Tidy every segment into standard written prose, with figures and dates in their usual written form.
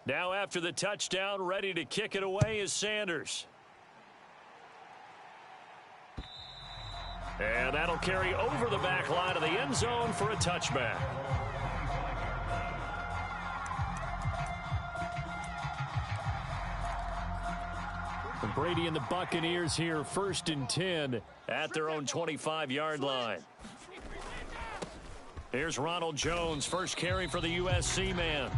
Now after the touchdown, ready to kick it away is Sanders. And that'll carry over the back line of the end zone for a touchback. And Brady and the Buccaneers here, 1st and 10 at their own 25-yard line. Here's Ronald Jones, first carry for the USC man.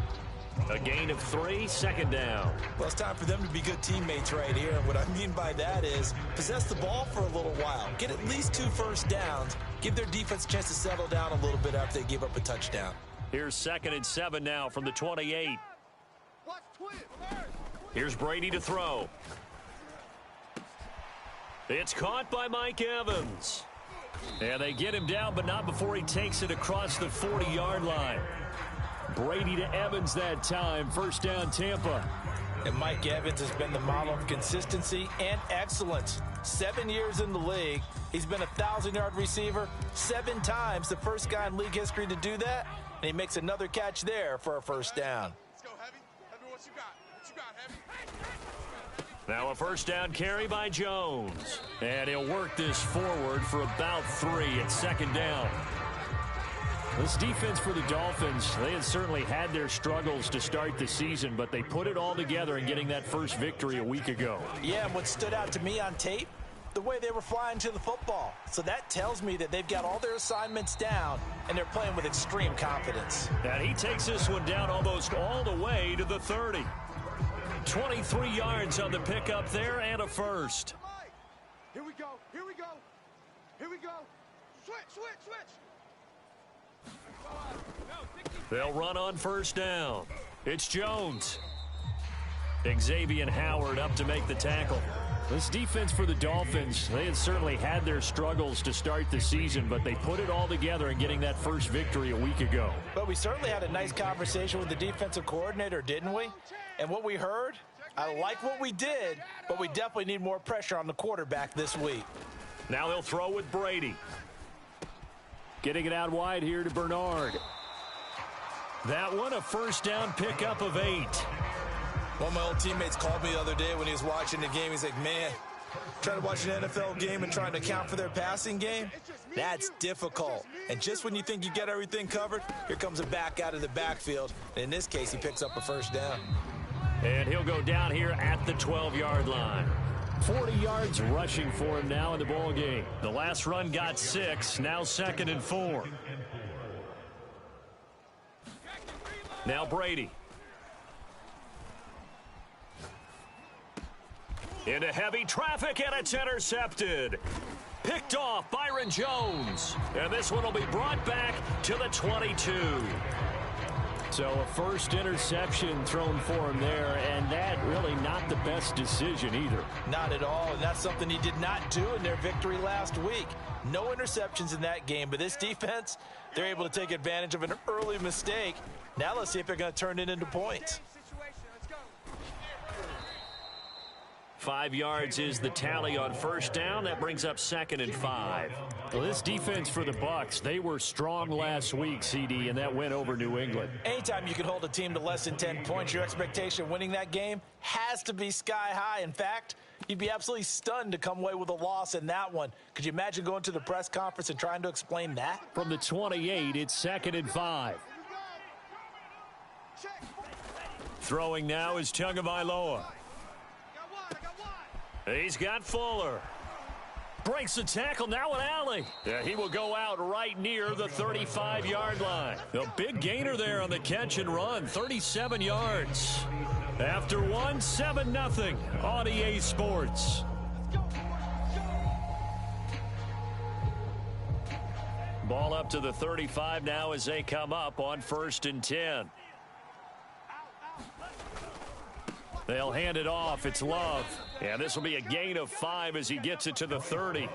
A gain of 3, 2nd down. Well, it's time for them to be good teammates right here. And what I mean by that is possess the ball for a little while. Get at least 2 first downs. Give their defense a chance to settle down a little bit after they give up a touchdown. Here's 2nd and 7 now from the 28. Here's Brady to throw. It's caught by Mike Evans. And they get him down, but not before he takes it across the 40-yard line. Brady to Evans that time. 1st down, Tampa. And Mike Evans has been the model of consistency and excellence. 7 years in the league. He's been a 1,000-yard receiver 7 times, the first guy in league history to do that. And he makes another catch there for a 1st down. Let's go, Heavy. Heavy, what you got? What you got, Heavy? Now a 1st down carry by Jones. And he'll work this forward for about 3 at 2nd down. This defense for the Dolphins, they had certainly had their struggles to start the season, but they put it all together in getting that first victory a week ago. Yeah, and what stood out to me on tape, the way they were flying to the football. So that tells me that they've got all their assignments down, and they're playing with extreme confidence. And he takes this one down almost all the way to the 30. 23 yards on the pickup there and a first. Here we go. Here we go. Here we go. Switch, switch, switch. They'll run on 1st down. It's Jones. Xavier Howard up to make the tackle. This defense for the Dolphins, they had certainly had their struggles to start the season, but they put it all together in getting that first victory a week ago. But we certainly had a nice conversation with the defensive coordinator, didn't we? And what we heard, I like what we did, but we definitely need more pressure on the quarterback this week. Now they'll throw with Brady. Getting it out wide here to Bernard. That one, a 1st down pickup of 8. One of my old teammates called me the other day when he was watching the game. He's like, man, trying to watch an NFL game and trying to account for their passing game, that's difficult. And just when you think you get everything covered, here comes a back out of the backfield. And in this case, he picks up a 1st down. And he'll go down here at the 12-yard line. 40 yards rushing for him now in the ball game. The last run got 6, now 2nd and 4. Now Brady. Into heavy traffic, and it's intercepted. Picked off Byron Jones. And this one will be brought back to the 22. So a first interception thrown for him there, and that really not the best decision either. Not at all, and that's something he did not do in their victory last week. No interceptions in that game, but this defense, they're able to take advantage of an early mistake. Now let's see if they're going to turn it into points. 5 yards is the tally on 1st down. That brings up 2nd and 5. Well, this defense for the Bucs, they were strong last week, CD, and that went over New England. Anytime you can hold a team to less than 10 points, your expectation of winning that game has to be sky high. In fact, you'd be absolutely stunned to come away with a loss in that one. Could you imagine going to the press conference and trying to explain that? From the 28, it's 2nd and 5. Throwing now is Tagovailoa. He's got Fuller. Breaks the tackle, now an alley. Yeah, he will go out right near the 35-yard line. A big gainer there on the catch and run, 37 yards. After one, 7-0 on EA Sports. Ball up to the 35 now as they come up on 1st and 10. They'll hand it off. It's Love. And this will be a gain of 5 as he gets it to the 30.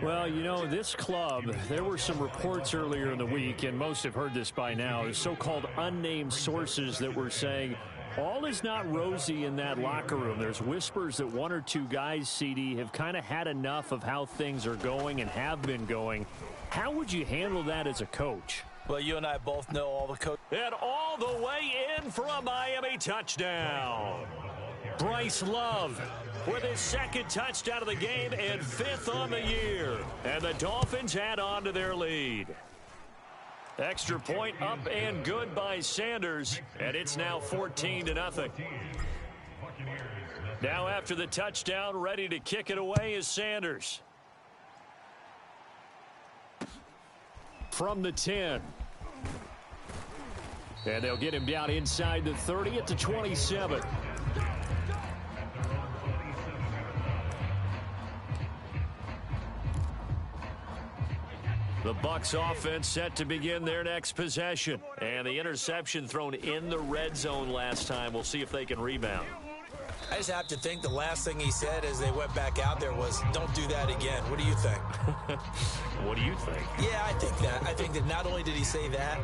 Well, you know, this club, there were some reports earlier in the week, and most have heard this by now, so-called unnamed sources that were saying all is not rosy in that locker room. There's whispers that 1 or 2 guys, CD, have kind of had enough of how things are going and have been going. How would you handle that as a coach? Well, you and I both know all the coaches And all the way in for a Miami touchdown. Bryce Love with his second touchdown of the game and 5th on the year. And the Dolphins add on to their lead. Extra point up and good by Sanders. And it's now 14-0. Now after the touchdown, ready to kick it away is Sanders. From the 10. And they'll get him down inside the 30 at the 27. The Bucs offense set to begin their next possession. And the interception thrown in the red zone last time. We'll see if they can rebound. I just have to think the last thing he said as they went back out there was, don't do that again. What do you think? What do you think? Yeah, I think that. I think that not only did he say that,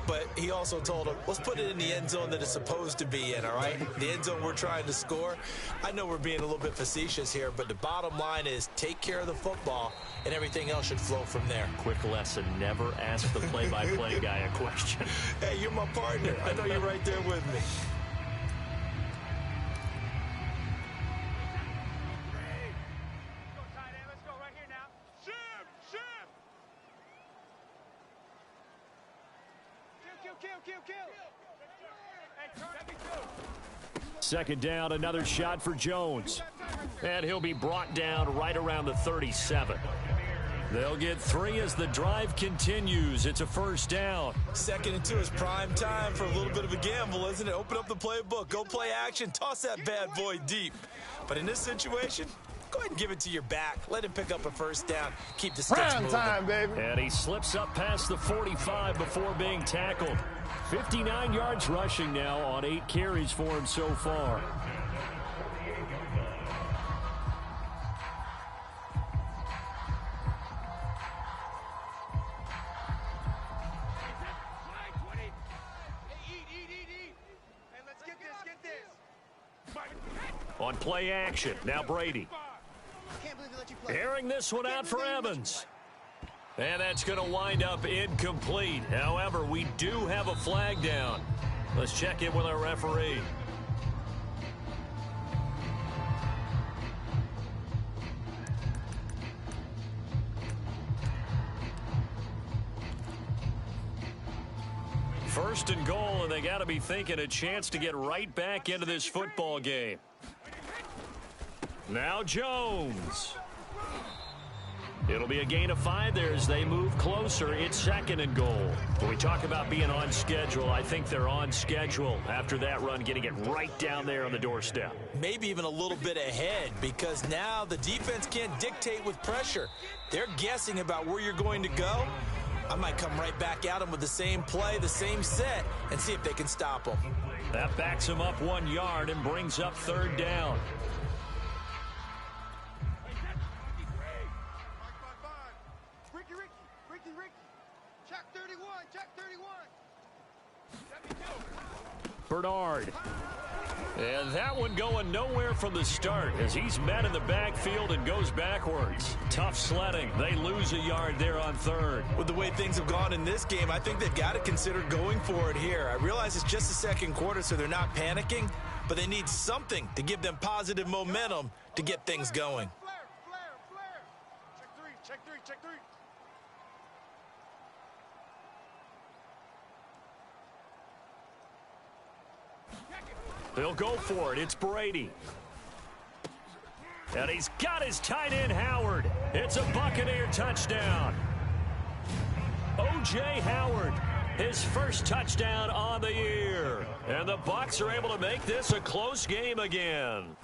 but he also told him, let's put it in the end zone that it's supposed to be in, all right? The end zone we're trying to score. I know we're being a little bit facetious here, but the bottom line is take care of the football, and everything else should flow from there. Quick lesson, never ask the play-by-play guy a question. Hey, you're my partner. I know you're right there with me. Second down, another shot for Jones. And he'll be brought down right around the 37. They'll get 3 as the drive continues. It's a first down. 2nd and 2 is prime time for a little bit of a gamble, isn't it? Open up the playbook, go play action, toss that bad boy deep. But in this situation, go ahead and give it to your back. Let him pick up a first down. Keep the sticks moving. Time, baby. And he slips up past the 45 before being tackled. 59 yards rushing now on 8 carries for him so far. On play action, now Brady. Airing this one out for Evans. And that's going to wind up incomplete. However, we do have a flag down. Let's check in with our referee. First and goal, and they got to be thinking a chance to get right back into this football game. Now Jones. It'll be a gain of 5 there as they move closer. It's 2nd and goal. When we talk about being on schedule, I think they're on schedule after that run, getting it right down there on the doorstep. Maybe even a little bit ahead, because now the defense can't dictate with pressure. They're guessing about where you're going to go. I might come right back at them with the same play, the same set, and see if they can stop them. That backs them up 1 yard and brings up 3rd down. Bernard. And that one going nowhere from the start as he's met in the backfield and goes backwards. Tough sledding. They lose a yard there on 3rd. With the way things have gone in this game, I think they've got to consider going for it here. I realize it's just the 2nd quarter, so they're not panicking, but they need something to give them positive momentum to get things going. Check three. They'll go for it. It's Brady. And he's got his tight end, Howard. It's a Buccaneer touchdown. O.J. Howard, his first touchdown on the year. And the Bucs are able to make this a close game again.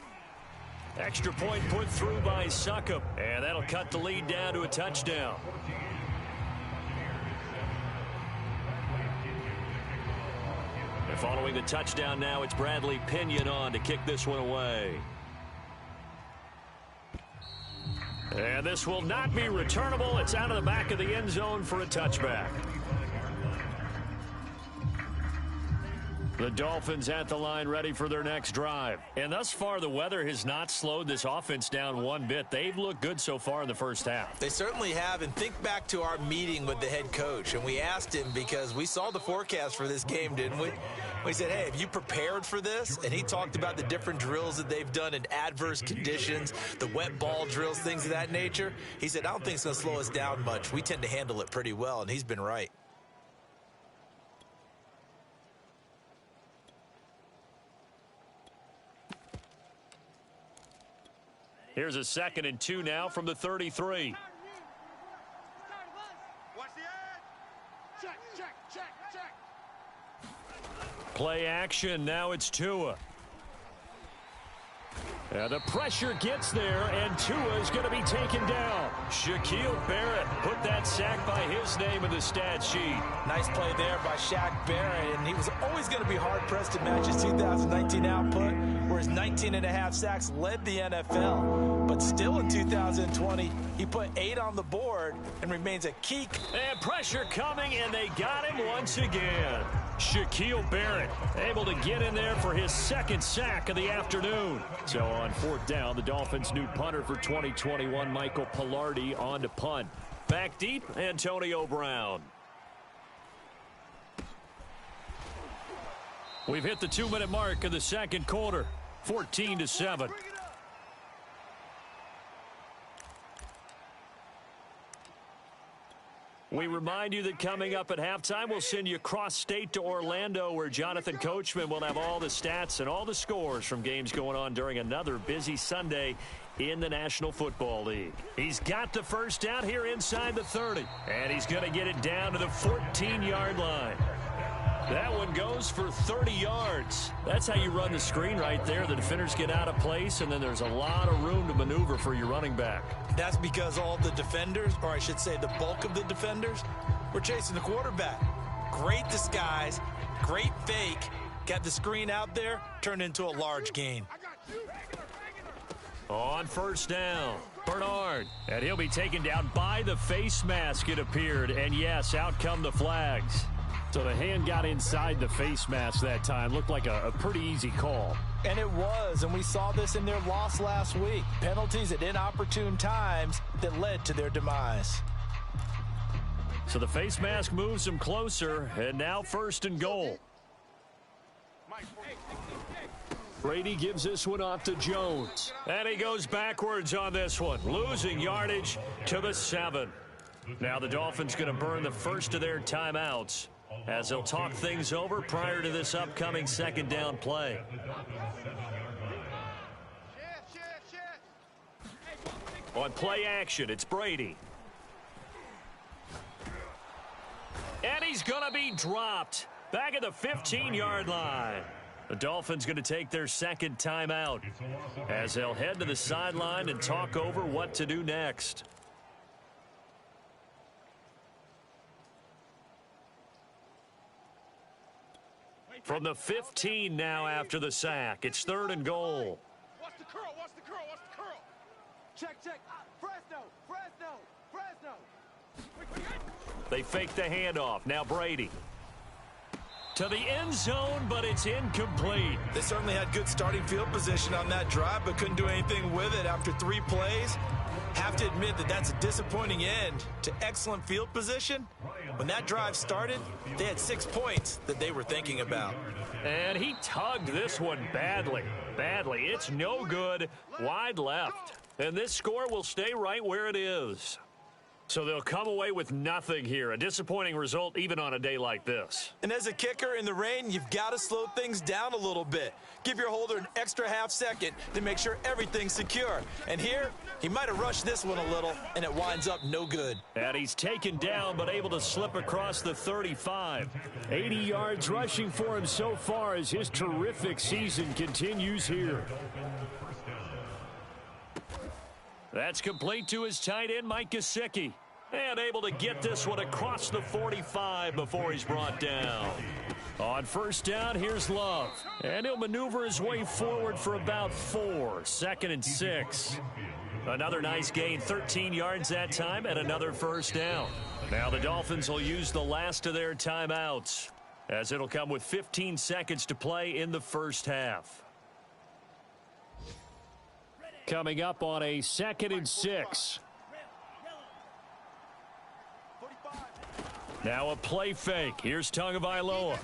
Extra point put through by Succop. And that'll cut the lead down to a touchdown. And following the touchdown now, it's Bradley Pinion on to kick this one away. And this will not be returnable. It's out of the back of the end zone for a touchback. The Dolphins at the line ready for their next drive. And thus far, the weather has not slowed this offense down one bit. They've looked good so far in the first half. They certainly have. And think back to our meeting with the head coach. And we asked him because we saw the forecast for this game, didn't we? We said, hey, have you prepared for this? And he talked about the different drills that they've done in adverse conditions, the wet ball drills, things of that nature. He said, I don't think it's going to slow us down much. We tend to handle it pretty well. And he's been right. Here's a 2nd and 2 now from the 33. Watch the edge. Check. Play action. Now it's Tua. And the pressure gets there, and Tua is going to be taken down. Shaquille Barrett put that sack by his name in the stat sheet. Nice play there by Shaq Barrett, and he was always going to be hard-pressed to match his 2019 output, where his 19.5 sacks led the NFL. But still in 2020, he put 8 on the board and remains a key. And pressure coming, and they got him once again. Shaquille Barrett able to get in there for his 2nd sack of the afternoon. So on 4th down, the Dolphins' new punter for 2021, Michael Palardy, on to punt. Back deep, Antonio Brown. We've hit the 2-minute mark of the second quarter, 14-7. We remind you that coming up at halftime, we'll send you cross-state to Orlando, where Jonathan Coachman will have all the stats and all the scores from games going on during another busy Sunday in the National Football League. He's got the first down here inside the 30, and he's going to get it down to the 14-yard line. That one goes for 30 yards. That's how you run the screen right there. The defenders get out of place, and then there's a lot of room to maneuver for your running back. That's because all the defenders, or I should say the bulk of the defenders, were chasing the quarterback. Great disguise, great fake. Got the screen out there, turned into a large gain. On 1st down, Bernard. And he'll be taken down by the face mask, it appeared. And yes, out come the flags. So the hand got inside the face mask that time. Looked like a pretty easy call. And it was, and we saw this in their loss last week. Penalties at inopportune times that led to their demise. So the face mask moves them closer, and now 1st and goal. Brady gives this one off to Jones. And he goes backwards on this one, losing yardage to the 7. Now the Dolphins going to burn the first of their timeouts, as they'll talk things over prior to this upcoming 2nd down play. On play action, it's Brady. And he's going to be dropped back at the 15-yard line. The Dolphins going to take their 2nd timeout, as they'll head to the sideline and talk over what to do next. From the 15 now after the sack. It's 3rd and goal. Watch the curl. Check. Fresno. They fake the handoff. Now Brady. To the end zone, but it's incomplete. They certainly had good starting field position on that drive, but couldn't do anything with it after 3 plays. Have to admit that that's a disappointing end to excellent field position. When that drive started, they had 6 points that they were thinking about. And he tugged this one badly. It's no good. Wide left. And this score will stay right where it is. So they'll come away with nothing here. A disappointing result even on a day like this. And as a kicker in the rain, you've got to slow things down a little bit. Give your holder an extra half second to make sure everything's secure. And here, he might have rushed this one a little, and it winds up no good. And he's taken down, but able to slip across the 35. 80 yards rushing for him so far as his terrific season continues here. That's complete to his tight end, Mike Gesicki. And able to get this one across the 45 before he's brought down. On 1st down, here's Love. And he'll maneuver his way forward for about 4. 2nd and 6. Another nice gain, 13 yards that time, and another 1st down. Now the Dolphins will use the last of their timeouts, as it'll come with 15 seconds to play in the first half. Coming up on a 2nd and 6. Now a play fake. Here's Tagovailoa.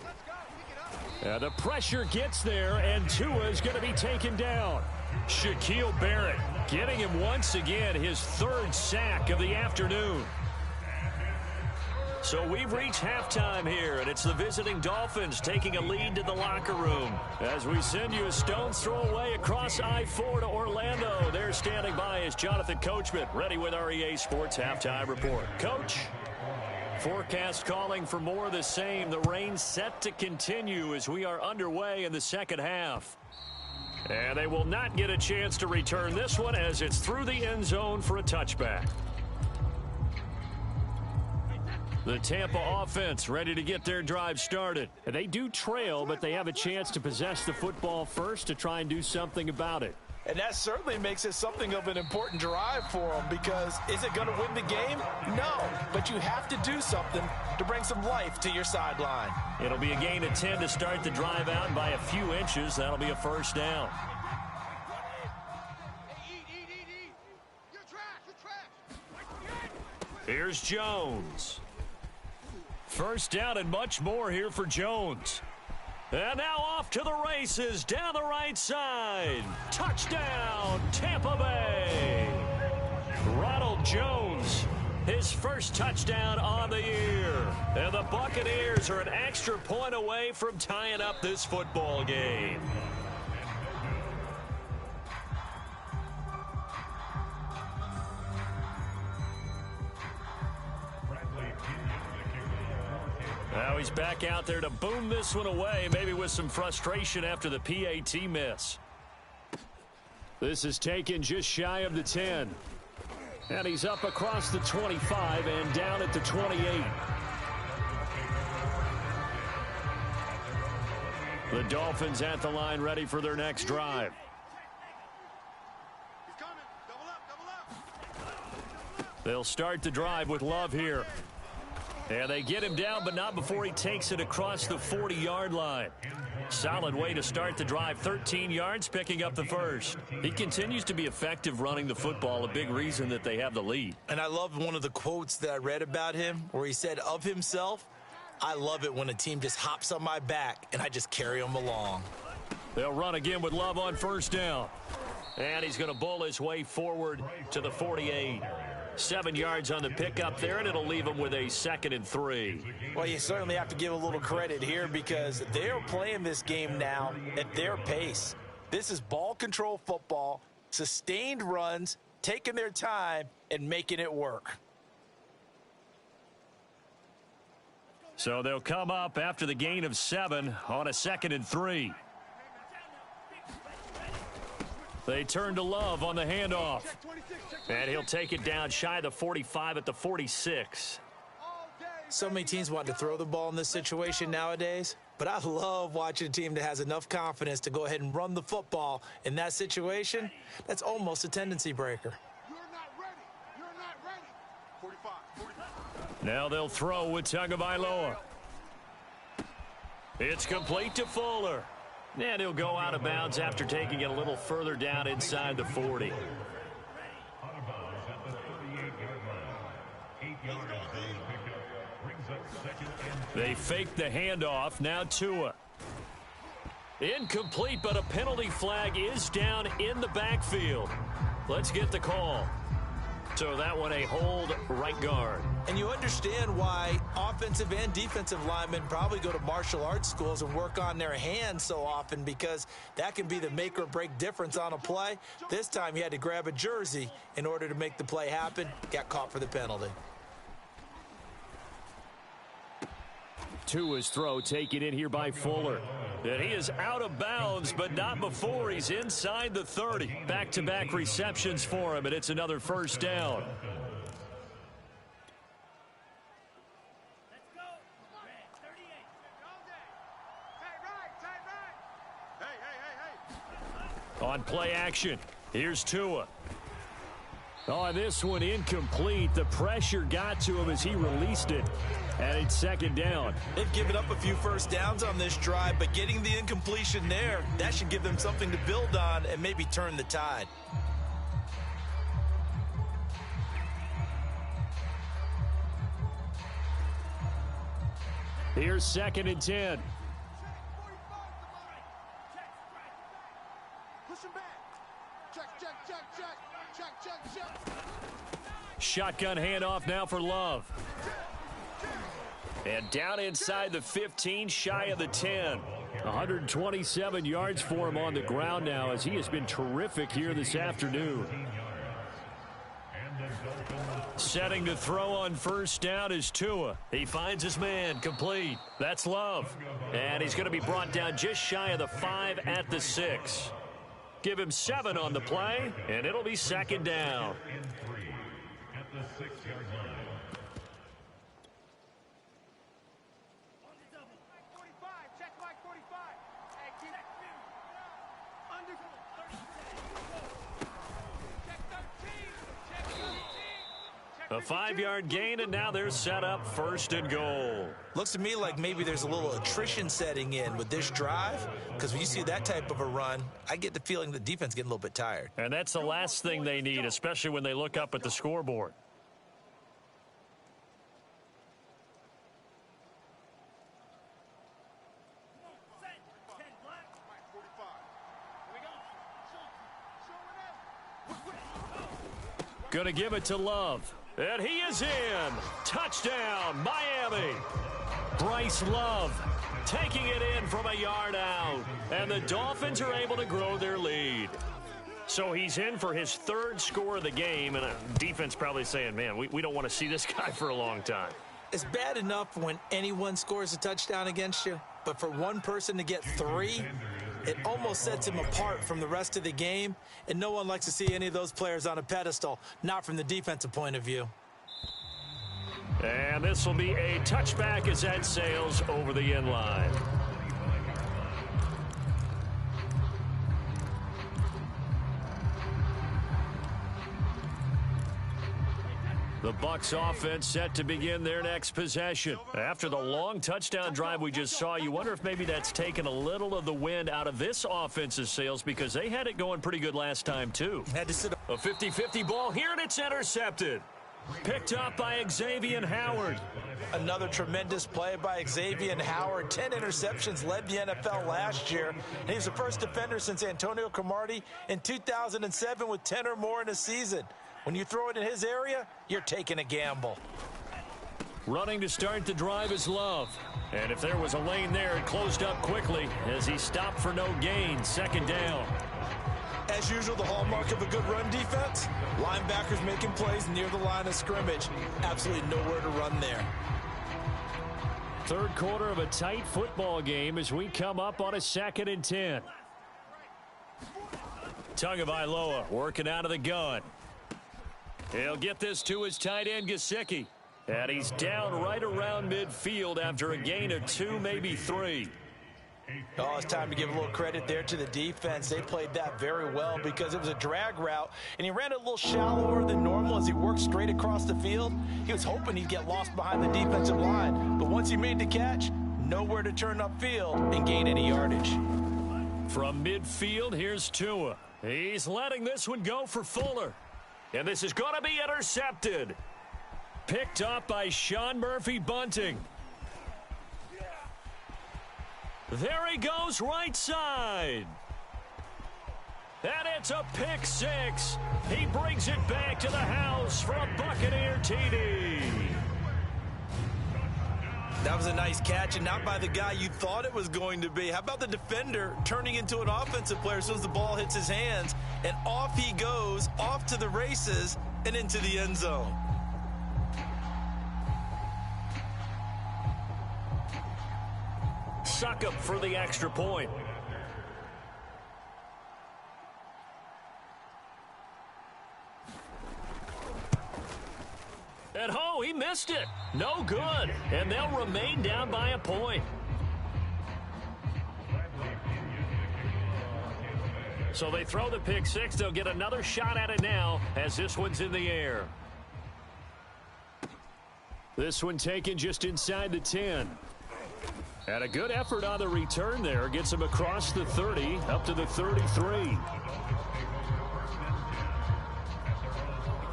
The pressure gets there, and Tua is going to be taken down. Shaquille Barrett getting him once again his 3rd sack of the afternoon. So we've reached halftime here, and it's the visiting Dolphins taking a lead to the locker room. As we send you a stone's throw away across I-4 to Orlando. There standing by is Jonathan Coachman, ready with our EA Sports Halftime Report. Coach, forecast calling for more of the same. The rain set to continue as we are underway in the second half. And they will not get a chance to return this one as it's through the end zone for a touchback. The Tampa offense ready to get their drive started. They do trail, but they have a chance to possess the football first to try and do something about it. And that certainly makes it something of an important drive for them, because is it going to win the game? No, but you have to do something to bring some life to your sideline. It'll be a gain of 10 to start the drive out by a few inches. That'll be a first down. Here's Jones. First down and much more here for Jones. And now off to the races down the right side. Touchdown, Tampa Bay. Ronald Jones, his first touchdown on the year. And the Buccaneers are an extra point away from tying up this football game. Now he's back out there to boom this one away, maybe with some frustration after the PAT miss. This is taken just shy of the 10. And he's up across the 25 and down at the 28. The Dolphins at the line ready for their next drive. They'll start the drive with Love here. And they get him down, but not before he takes it across the 40-yard line. Solid way to start the drive. 13 yards, picking up the first. He continues to be effective running the football, a big reason that they have the lead. And I love one of the quotes that I read about him where he said of himself, "I love it when a team just hops on my back and I just carry them along." They'll run again with Love on first down. And he's going to bull his way forward to the 48. 7 yards on the pickup there, and it'll leave him with a 2nd and 3. Well, you certainly have to give a little credit here, because they're playing this game now at their pace. This is ball control football, sustained runs, taking their time, and making it work. So they'll come up after the gain of 7 on a 2nd and 3. They turn to Love on the handoff. And he'll take it down shy of the 45 at the 46. So many teams want to throw the ball in this situation nowadays, but I love watching a team that has enough confidence to go ahead and run the football in that situation. That's almost a tendency breaker. You're not ready. You're not ready. 45. Now they'll throw with Tagovailoa. It's complete to Fuller. And he'll go out of bounds after taking it a little further down inside the 40. They fake the handoff. Now Tua. Incomplete, but a penalty flag is down in the backfield. Let's get the call. So that one a hold, right guard. And you understand why offensive and defensive linemen probably go to martial arts schools and work on their hands so often, because that can be the make or break difference on a play. This time he had to grab a jersey in order to make the play happen. Got caught for the penalty. Tua's throw taken in here by Fuller. And he is out of bounds, but not before he's inside the 30. Back-to-back receptions for him, and it's another first down. On play action, here's Tua. Oh, this one incomplete. The pressure got to him as he released it. And it's second down. They've given up a few first downs on this drive, but getting the incompletion there, that should give them something to build on and maybe turn the tide. Here's second and 10. Shotgun handoff now for Love. And down inside the 15, shy of the 10. 127 yards for him on the ground now as he has been terrific here this afternoon. Setting to throw on first down is Tua. He finds his man, complete. That's Love. And he's going to be brought down just shy of the 5 at the 6. Give him 7 on the play, and it'll be second down. A 5-yard gain, and now they're set up first and goal. Looks to me like maybe there's a little attrition setting in with this drive, because when you see that type of a run, I get the feeling the defense getting a little bit tired. And that's the last thing they need, especially when they look up at the scoreboard. Going to give it to Love. And he is in. Touchdown, Miami. Bryce Love taking it in from a yard out. And the Dolphins are able to grow their lead. So he's in for his 3rd score of the game. And defense probably saying, man, we don't want to see this guy for a long time. It's bad enough when anyone scores a touchdown against you. But for one person to get 3, it almost sets him apart from the rest of the game, and no one likes to see any of those players on a pedestal, not from the defensive point of view. And this will be a touchback as that sails over the end line. The Bucs offense set to begin their next possession. After the long touchdown drive we just saw, you wonder if maybe that's taken a little of the wind out of this offense's sails because they had it going pretty good last time too. Had to sit up. A 50-50 ball here, and it's intercepted. Picked up by Xavier Howard. Another tremendous play by Xavier Howard. 10 interceptions, led the NFL last year. And he was the first defender since Antonio Cromartie in 2007 with 10 or more in a season. When you throw it in his area, you're taking a gamble. Running to start the drive is Love. And if there was a lane there, it closed up quickly as he stopped for no gain. Second down. As usual, the hallmark of a good run defense, linebackers making plays near the line of scrimmage. Absolutely nowhere to run there. Third quarter of a tight football game as we come up on a 2nd and 10. Tagovailoa working out of the gun. He'll get this to his tight end, Gesicki. And he's down right around midfield after a gain of 2, maybe 3. Oh, it's time to give a little credit there to the defense. They played that very well because it was a drag route, and he ran it a little shallower than normal as he worked straight across the field. He was hoping he'd get lost behind the defensive line, but once he made the catch, nowhere to turn upfield and gain any yardage. From midfield, here's Tua. He's letting this one go for Fuller. And this is going to be intercepted. Picked up by Sean Murphy-Bunting. There he goes right side. And it's a pick 6. He brings it back to the house for a Buccaneer TD. That was a nice catch, and not by the guy you thought it was going to be. How about the defender turning into an offensive player as soon as the ball hits his hands, and off he goes, off to the races, and into the end zone. Succop for the extra point. And oh, he missed it. No good. And they'll remain down by a point. So they throw the pick six. They'll get another shot at it now as this one's in the air. This one taken just inside the 10. And a good effort on the return there. Gets him across the 30, up to the 33.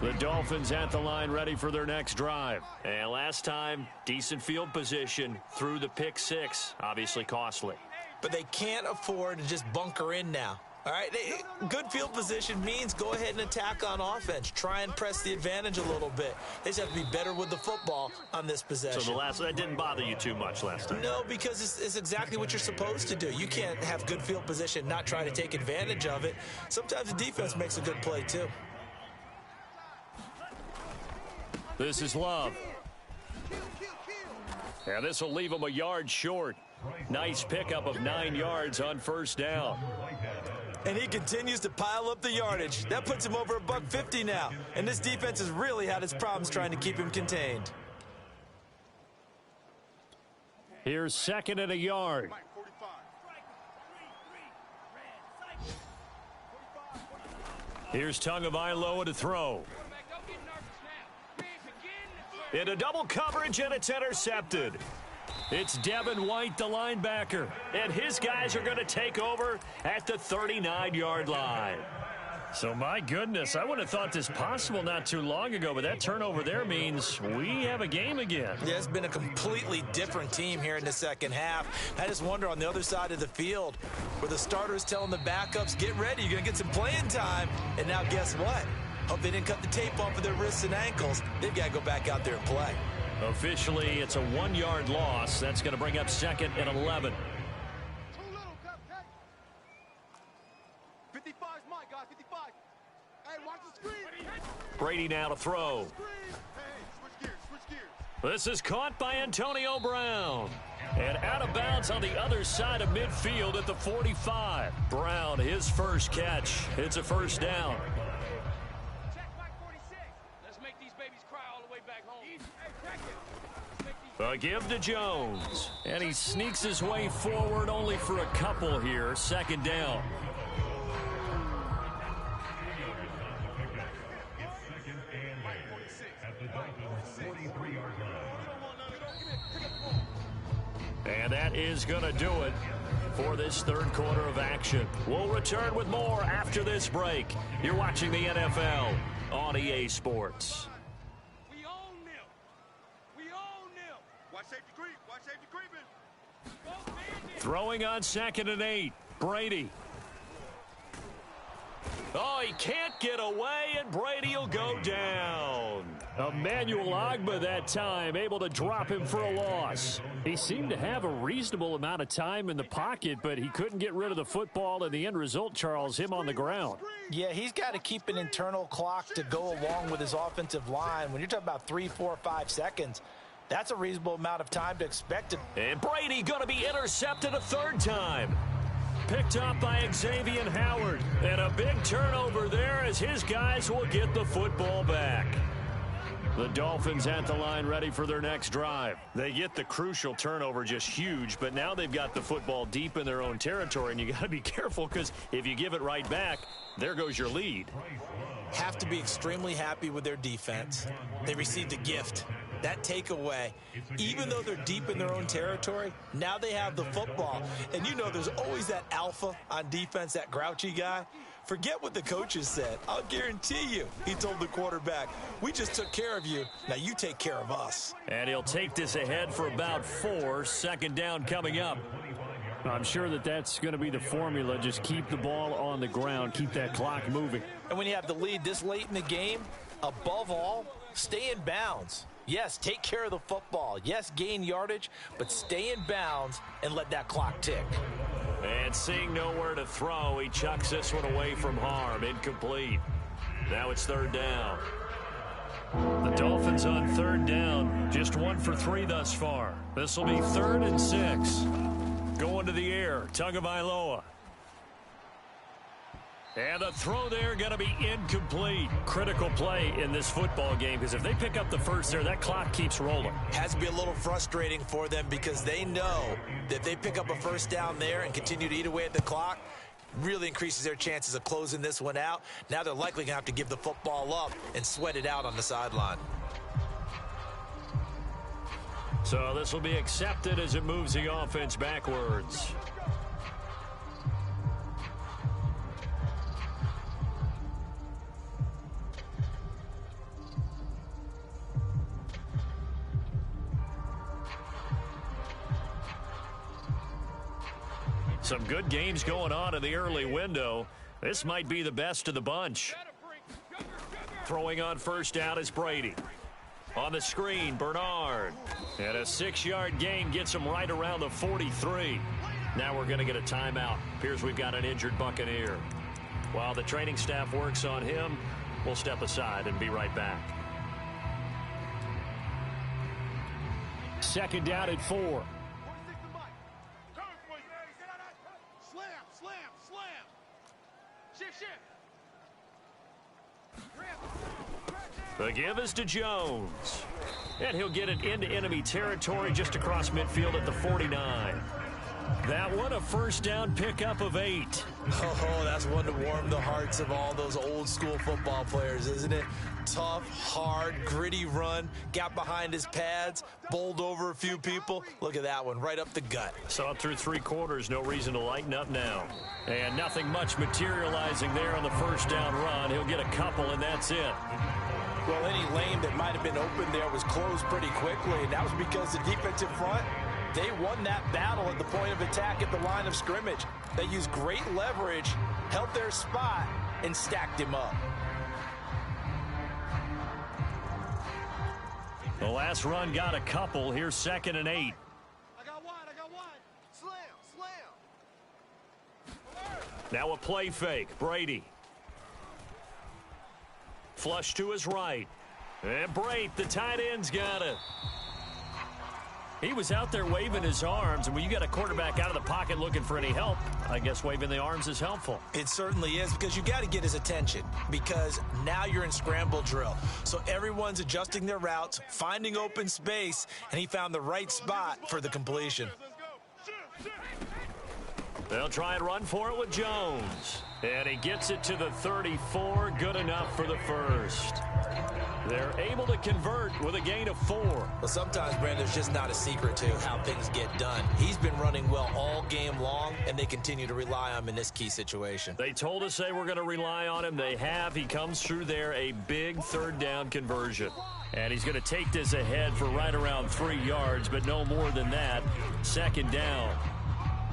The Dolphins at the line ready for their next drive. And last time, decent field position through the pick six. Obviously costly. But they can't afford to just bunker in now. All right, good field position means go ahead and attack on offense. Try and press the advantage a little bit. They just have to be better with the football on this possession. So that didn't bother you too much last time? No, because it's exactly what you're supposed to do. You can't have good field position, not try to take advantage of it. Sometimes the defense makes a good play, too. This is Love. And this will leave him a yard short. Nice pickup of 9 yards on first down. And he continues to pile up the yardage. That puts him over $150 now. And this defense has really had its problems trying to keep him contained. Here's second and a yard. Here's Tagovailoa to throw. Into double coverage, and it's intercepted. It's Devin White, the linebacker, and his guys are going to take over at the 39-yard line. So, my goodness, I would have thought this possible not too long ago, but that turnover there means we have a game again. Yeah, it's been a completely different team here in the second half. I just wonder on the other side of the field where the starters telling the backups, get ready, you're going to get some playing time. And now guess what? Hope they didn't cut the tape off of their wrists and ankles. They've got to go back out there and play. Officially, it's a 1-yard loss. That's going to bring up second and 11. 55's mine, guys. 55. Hey, watch the screen. Brady now to throw. Hey, switch gears. This is caught by Antonio Brown. And out of bounds on the other side of midfield at the 45. Brown, his first catch. It's a first down. A give to Jones. And he sneaks his way forward only for a couple here. Second down. And that is going to do it for this third quarter of action. We'll return with more after this break. You're watching the NFL on EA Sports. Throwing on second and 8. Brady. Oh, he can't get away, and Brady will go down. Emmanuel Ogbah that time, able to drop him for a loss. He seemed to have a reasonable amount of time in the pocket, but he couldn't get rid of the football, and the end result, Charles, him on the ground. Yeah, he's got to keep an internal clock to go along with his offensive line. When you're talking about 3, 4, 5 seconds, that's a reasonable amount of time to expect it. And Brady going to be intercepted a third time. Picked up by Xavier Howard. And a big turnover there as his guys will get the football back. The Dolphins at the line ready for their next drive. They get the crucial turnover, just huge, but now they've got the football deep in their own territory, and you got to be careful because if you give it right back, there goes your lead. Have to be extremely happy with their defense. They received a gift. That takeaway, even though they're deep in their own territory, now they have the football. And you know there's always that alpha on defense, that grouchy guy. Forget what the coaches said. I'll guarantee you, he told the quarterback, we just took care of you. Now you take care of us. And he'll take this ahead for about 4. Second down coming up. I'm sure that that's going to be the formula. Just keep the ball on the ground. Keep that clock moving. And when you have the lead this late in the game, above all, stay in bounds. Yes, take care of the football. Yes, gain yardage, but stay in bounds and let that clock tick. And seeing nowhere to throw, he chucks this one away from harm. Incomplete. Now it's third down. The Dolphins on third down. Just 1 for 3 thus far. This will be 3rd and 6. Going to the air. Tagovailoa. And the throw there going to be incomplete. Critical play in this football game because if they pick up the first there, that clock keeps rolling. Has to be a little frustrating for them because they know that if they pick up a first down there and continue to eat away at the clock, really increases their chances of closing this one out. Now they're likely going to have to give the football up and sweat it out on the sideline. So this will be accepted as it moves the offense backwards. Some good games going on in the early window. This might be the best of the bunch. Throwing on first down is Brady. On the screen, Bernard. And a 6-yard gain gets him right around the 43. Now we're going to get a timeout. Appears we've got an injured Buccaneer. While the training staff works on him, we'll step aside and be right back. Second down at 4. The give is to Jones. And he'll get it into enemy territory just across midfield at the 49. That one a first down pickup of 8. Oh, that's one to warm the hearts of all those old school football players, isn't it? Tough, hard, gritty run, got behind his pads, bowled over a few people. Look at that one, right up the gut. Saw it through 3 quarters, no reason to lighten up now. And nothing much materializing there on the first down run. He'll get a couple, and that's it. Well, any lane that might have been open there was closed pretty quickly, and that was because the defensive front, they won that battle at the point of attack at the line of scrimmage. They used great leverage, held their spot, and stacked him up. The last run got a couple. Here's 2nd and 8. I got one. Slam. Now a play fake. Brady. Flush to his right. And Brate, the tight end's got it. He was out there waving his arms, and when you got a quarterback out of the pocket looking for any help, I guess waving the arms is helpful. It certainly is, because you got to get his attention, because now you're in scramble drill. So everyone's adjusting their routes, finding open space, and he found the right spot for the completion. They'll try and run for it with Jones. And he gets it to the 34. Good enough for the first. They're able to convert with a gain of 4. Well, sometimes, Brandon, there's just not a secret to how things get done. He's been running well all game long, and they continue to rely on him in this key situation. They told us they were going to rely on him. They have. He comes through there, a big 3rd down conversion. And he's going to take this ahead for right around 3 yards, but no more than that. 2nd down.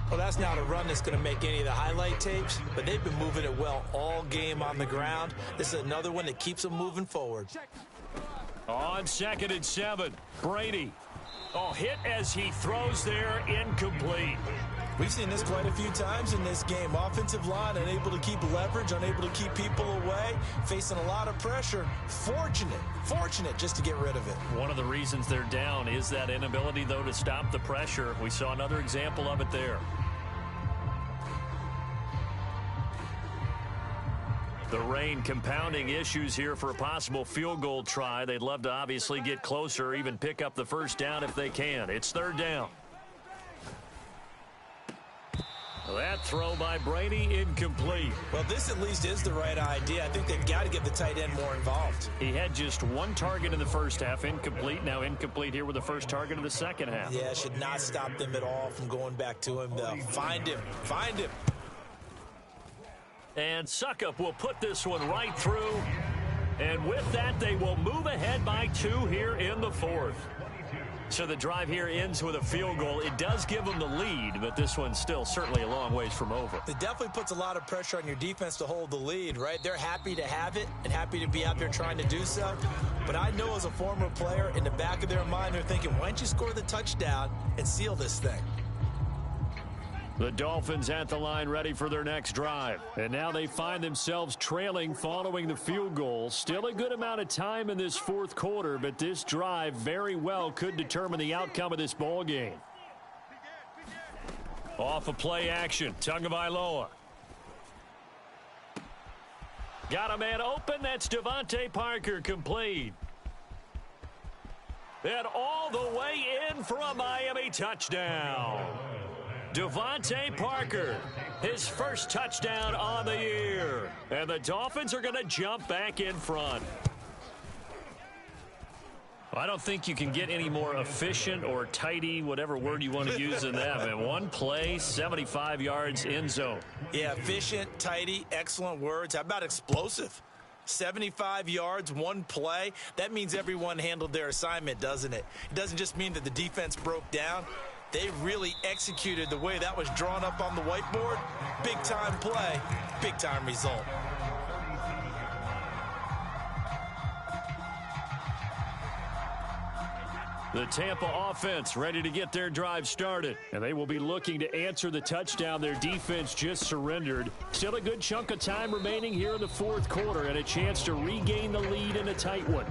Well, that's not a run that's going to make any of the highlight tapes, but they've been moving it well all game on the ground. This is another one that keeps them moving forward. On 2nd and 7, Brady. Oh, hit as he throws there, incomplete. We've seen this quite a few times in this game. Offensive line unable to keep leverage, unable to keep people away, facing a lot of pressure. Fortunate just to get rid of it. One of the reasons they're down is that inability, though, to stop the pressure. We saw another example of it there. The rain compounding issues here for a possible field goal try. They'd love to obviously get closer, even pick up the first down if they can. It's 3rd down. That throw by Brady, incomplete. Well, this at least is the right idea. I think they've got to get the tight end more involved. He had just 1 target in the first half, incomplete. Now incomplete here with the first target of the second half. Yeah, should not stop them at all from going back to him, though. Find him. And Suckup will put this one right through. And with that, they will move ahead by 2 here in the 4th. So the drive here ends with a field goal. It does give them the lead, but this one's still certainly a long ways from over. It definitely puts a lot of pressure on your defense to hold the lead, right? They're happy to have it and happy to be out there trying to do so. But I know as a former player, in the back of their mind, they're thinking, why don't you score the touchdown and seal this thing? The Dolphins at the line ready for their next drive. And now they find themselves trailing following the field goal. Still a good amount of time in this 4th quarter, but this drive very well could determine the outcome of this ball game. Off of play action, Tagovailoa. Got a man open, that's Devontae Parker, complete. And all the way in for a Miami touchdown. Devontae Parker, his first touchdown on the year. And the Dolphins are going to jump back in front. I don't think you can get any more efficient or tidy, whatever word you want to use in that. Man, one play, 75 yards, end zone. Yeah, efficient, tidy, excellent words. How about explosive? 75 yards, one play. That means everyone handled their assignment, doesn't it? It doesn't just mean that the defense broke down. They really executed the way that was drawn up on the whiteboard. Big-time play, big-time result. The Tampa offense ready to get their drive started. And they will be looking to answer the touchdown their defense just surrendered. Still a good chunk of time remaining here in the fourth quarter and a chance to regain the lead in a tight one.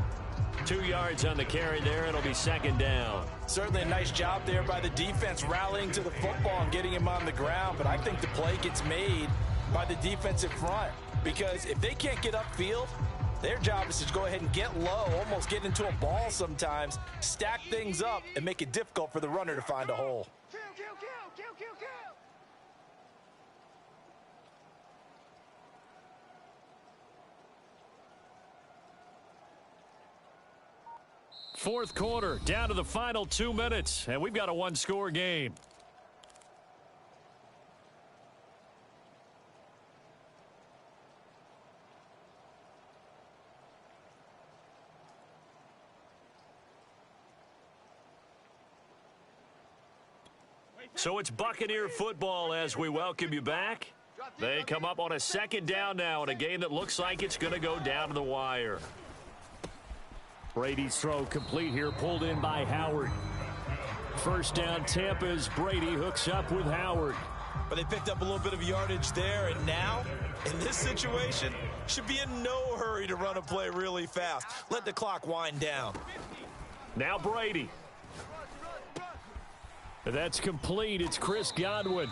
2 yards on the carry there. It'll be second down. Certainly a nice job there by the defense rallying to the football and getting him on the ground. But I think the play gets made by the defensive front. Because if they can't get upfield, their job is to go ahead and get low, almost get into a ball sometimes, stack things up, and make it difficult for the runner to find a hole. Kill, kill, kill, kill, kill, kill. Fourth quarter, down to the final 2 minutes, and we've got a one-score game. So it's Buccaneer football as we welcome you back. They come up on a second down now in a game that looks like it's going to go down to the wire. Brady's throw complete here, pulled in by Howard. First down, Tampa's Brady hooks up with Howard. But they picked up a little bit of yardage there, and now, in this situation, should be in no hurry to run a play really fast. Let the clock wind down. Now Brady. That's complete. It's Chris Godwin.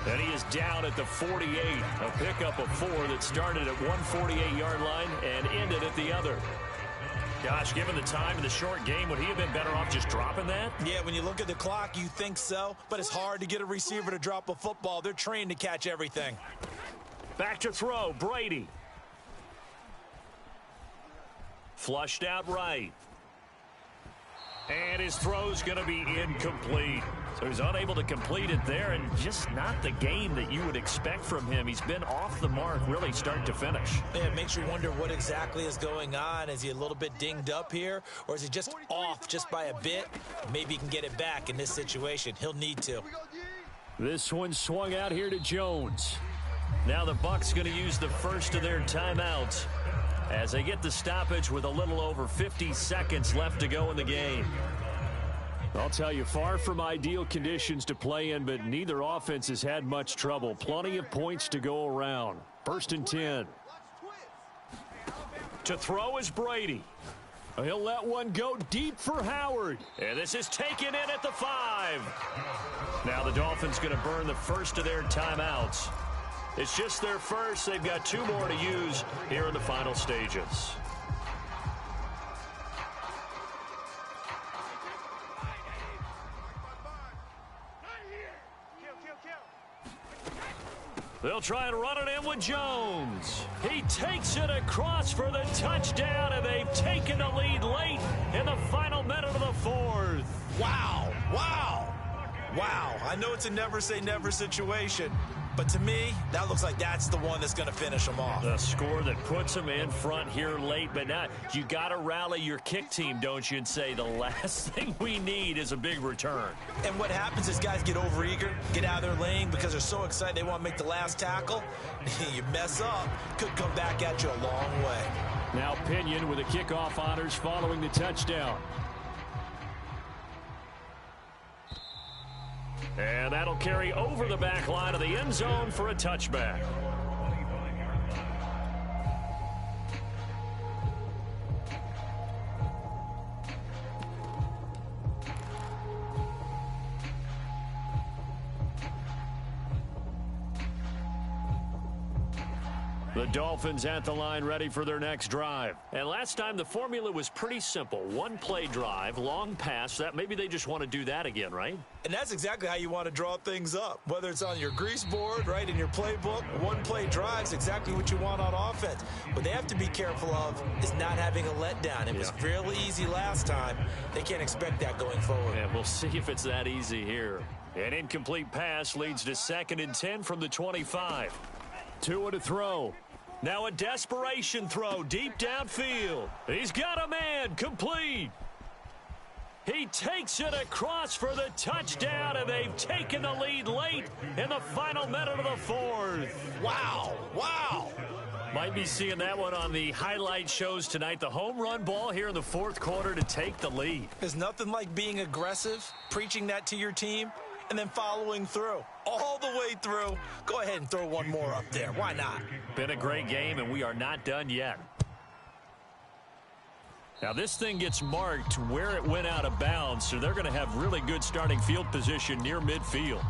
And he is down at the 48. A pickup of 4 that started at one 48-yard line and ended at the other. Gosh, given the time in the short game, would he have been better off just dropping that? Yeah, when you look at the clock, you think so. But it's hard to get a receiver to drop a football. They're trained to catch everything. Back to throw, Brady. Flushed out right. And his throw's going to be incomplete. So he's unable to complete it there, and just not the game that you would expect from him. He's been off the mark really start to finish. Yeah, it makes you wonder what exactly is going on. Is he a little bit dinged up here, or is he just off just by a bit? Maybe he can get it back in this situation. He'll need to. This one swung out here to Jones. Now the Bucs going to use the first of their timeouts as they get the stoppage with a little over 50 seconds left to go in the game. I'll tell you, far from ideal conditions to play in, but neither offense has had much trouble. Plenty of points to go around. First and 10. To throw is Brady. He'll let one go deep for Howard. And this is taken in at the 5. Now the Dolphins going to burn the first of their timeouts. It's just their first. They've got 2 more to use here in the final stages. They'll try and run it in with Jones. He takes it across for the touchdown, and they've taken the lead late in the final minute of the fourth. Wow, wow, wow. I know it's a never-say-never situation, but to me, that looks like that's the one that's going to finish them off. The score that puts them in front here late, but now you got to rally your kick team, don't you, and say the last thing we need is a big return. And what happens is guys get overeager, get out of their lane because they're so excited they want to make the last tackle. You mess up, could come back at you a long way. Now Pinion with the kickoff honors following the touchdown. And that'll carry over the back line of the end zone for a touchback. The Dolphins at the line ready for their next drive. And last time the formula was pretty simple. One play drive, long pass. That maybe they just want to do that again, right? And that's exactly how you want to draw things up. Whether it's on your grease board, right, in your playbook, one play drive is exactly what you want on offense. What they have to be careful of is not having a letdown. It was real easy last time. They can't expect that going forward. And we'll see if it's that easy here. An incomplete pass leads to 2nd and 10 from the 25. Tua to throw. Now a desperation throw deep downfield. He's got a man, complete. He takes it across for the touchdown, and they've taken the lead late in the final minute of the 4th. Wow, wow. Might be seeing that one on the highlight shows tonight. The home run ball here in the 4th quarter to take the lead. There's nothing like being aggressive, preaching that to your team, and then following through. All the way through. Go ahead and throw one more up there. Why not? Been a great game, and we are not done yet. Now, this thing gets marked where it went out of bounds, so they're going to have really good starting field position near midfield.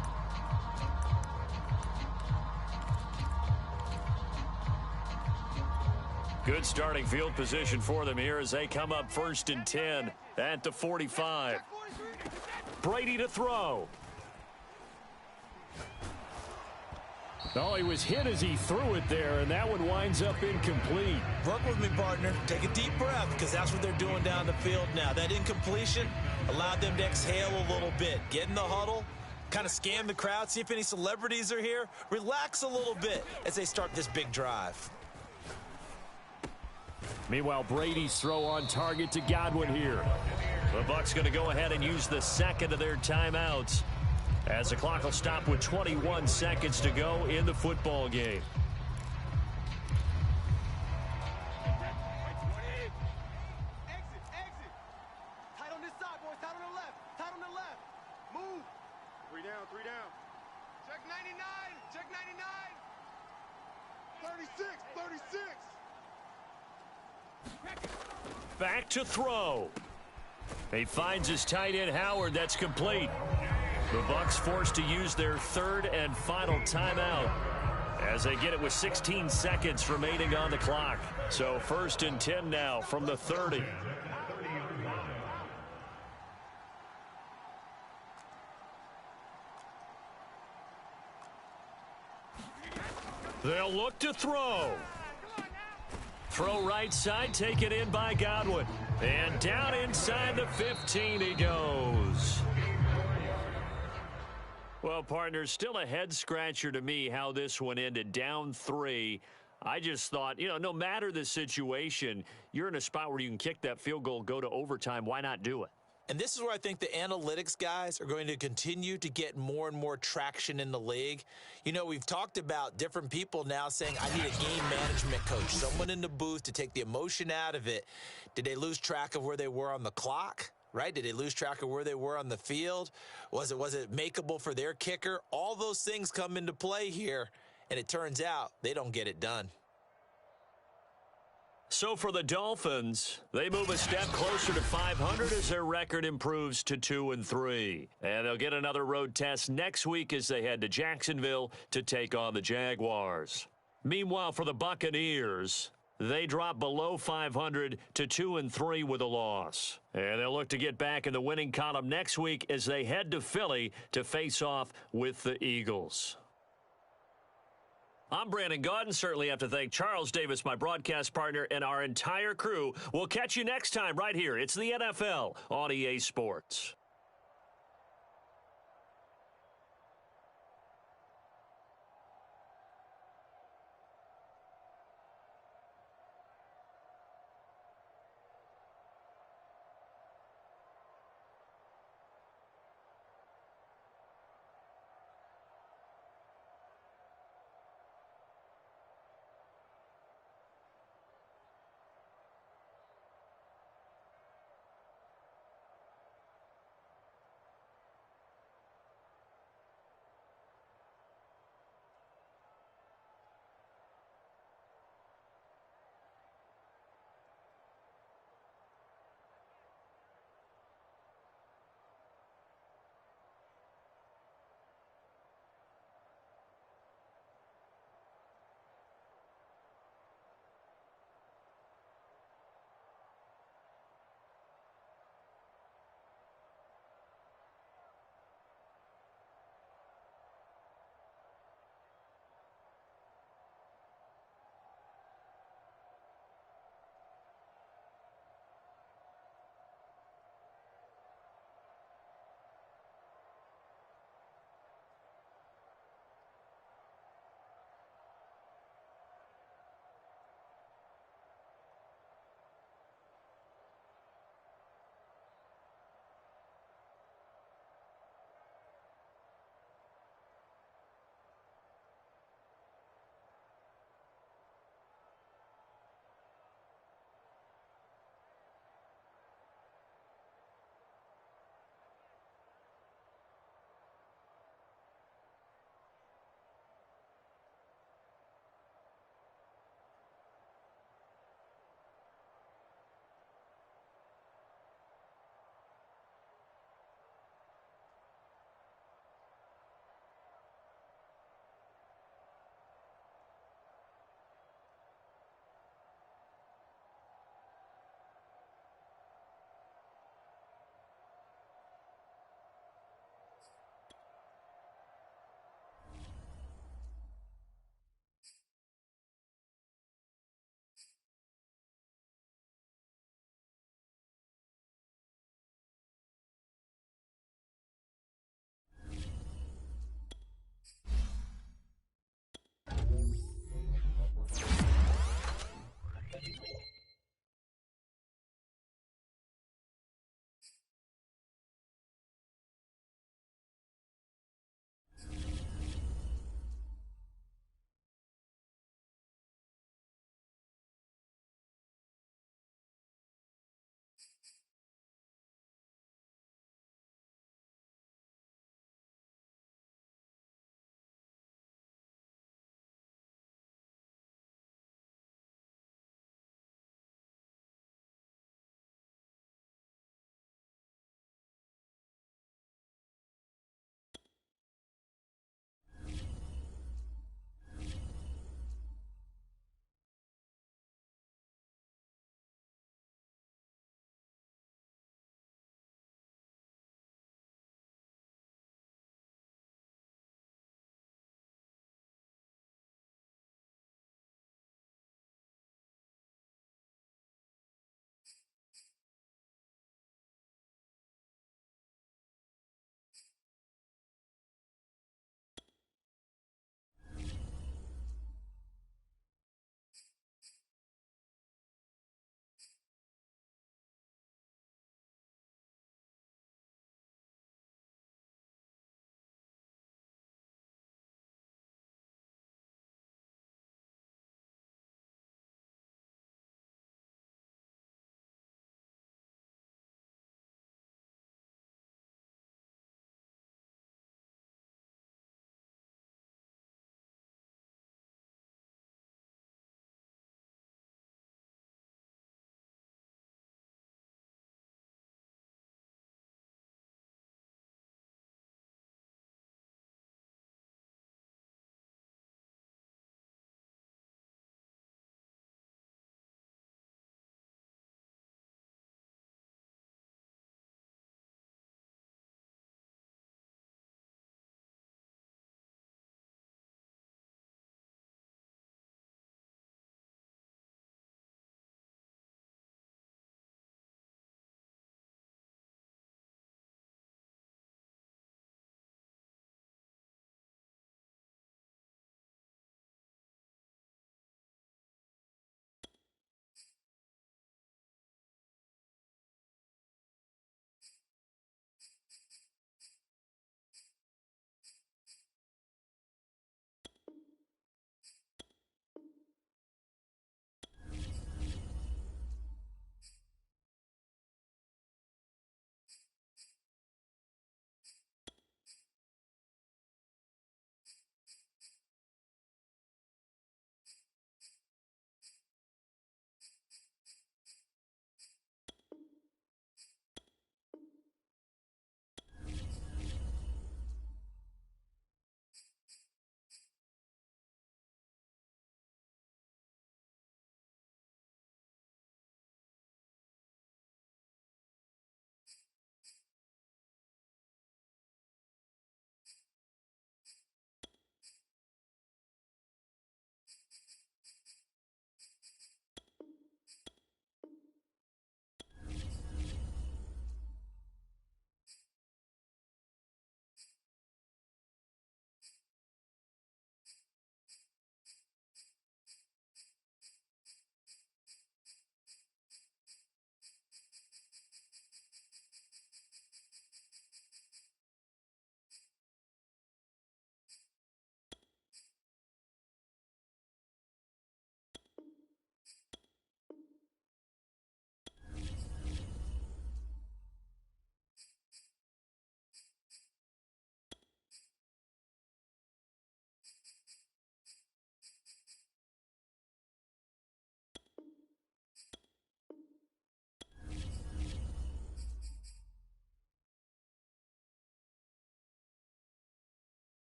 Good starting field position for them here as they come up 1st and 10 at the 45. Brady to throw. Oh, he was hit as he threw it there, and that one winds up incomplete. Work with me, partner. Take a deep breath, because that's what they're doing down the field now. That incompletion allowed them to exhale a little bit. Get in the huddle, kind of scan the crowd, see if any celebrities are here. Relax a little bit as they start this big drive. Meanwhile, Brady's throw on target to Godwin here. The Bucs going to go ahead and use the 2nd of their timeouts, as the clock will stop with 21 seconds to go in the football game. Exit. Tight on this side, boys. Tight on the left. Tight on the left. Move. 3 down. Check 99. Check 99. 36. Back to throw. He finds his tight end Howard. That's complete. The Bucs forced to use their 3rd and final timeout as they get it with 16 seconds remaining on the clock. So 1st and 10 now from the 30. They'll look to throw. Throw right side, taken in by Godwin. And down inside the 15 he goes. Well, partners, still a head-scratcher to me how this one ended, down 3. I just thought, no matter the situation, you're in a spot where you can kick that field goal, go to overtime. Why not do it? And this is where I think the analytics guys are going to continue to get more and more traction in the league. We've talked about different people now saying, I need a game management coach, someone in the booth to take the emotion out of it. Did they lose track of where they were on the clock? Right? Did they lose track of where they were on the field? Was it makeable for their kicker? All those things come into play here, and it turns out they don't get it done. So for the Dolphins, they move a step closer to 500 as their record improves to 2-3. And they'll get another road test next week as they head to Jacksonville to take on the Jaguars. Meanwhile, for the Buccaneers, they drop below 500 to 2-3 with a loss. And they'll look to get back in the winning column next week as they head to Philly to face off with the Eagles. I'm Brandon Gaudin. Certainly have to thank Charles Davis, my broadcast partner, and our entire crew. We'll catch you next time right here. It's the NFL on EA Sports.